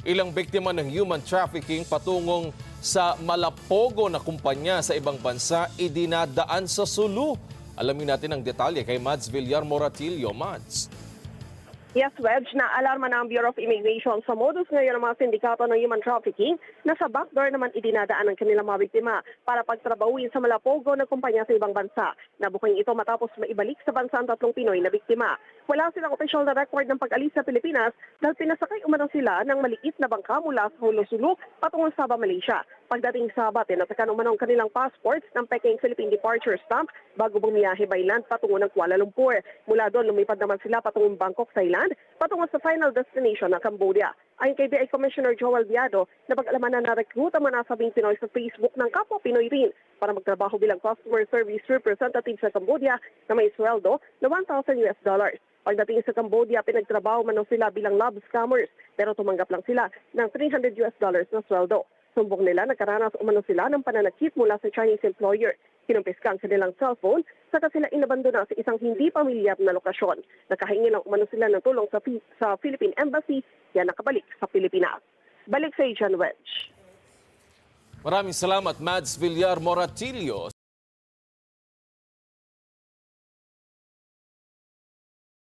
Ilang biktima ng human trafficking patungong sa malapogo na kumpanya sa ibang bansa idinadaan sa Sulu. Alamin natin ang detalye kay Mads Villar Moratillo. Mads. Yes, Wedge, naalarma na ang Bureau of Immigration sa modus ngayon ng mga sindikato ng human trafficking na sa backdoor naman idinadaan ng kanilang mga biktima para pagtrabahuin sa malapogo na kumpanya sa ibang bansa. Nabuking ito matapos maibalik sa bansa ang 3 Pinoy na biktima. Wala silang opisyal na record ng pag-alis sa Pilipinas dahil pinasakay umano sila ng maliit na bangka mula sa Hulo-Sulu patungong Sabah, Malaysia. Pagdating Sabah, tinatakan umano ang kanilang passports ng Peking Philippine Departure Stamp bago bumiyahe by land patungo ng Kuala Lumpur. Mula doon, lumipad naman sila patungong Bangkok, Thailand, patungo sa final destination ng Cambodia. Ayon kay BI Commissioner Joel Biado, napag-alaman na rekruta man nasabing Pinoy sa Facebook ng kapwa Pinoy rin para magtrabaho bilang customer service representative sa Cambodia na may sweldo na $1,000. Pagdating sa Cambodia, pinagtrabaho man sila bilang love scammers pero tumanggap lang sila ng $300 na sweldo. Sumbong nila nagkaranas umano sila ng pananakit mula sa Chinese employer. Kinumpiska ang kanilang cellphone saka sila inabandona sa isang hindi pamilyar na lokasyon. Nakahingi lang umano sila ng tulong sa Philippine Embassy kaya nakabalik sa Pilipinas. Balik sa Asian Wedge. Maraming salamat, Mads Villar Moratillo.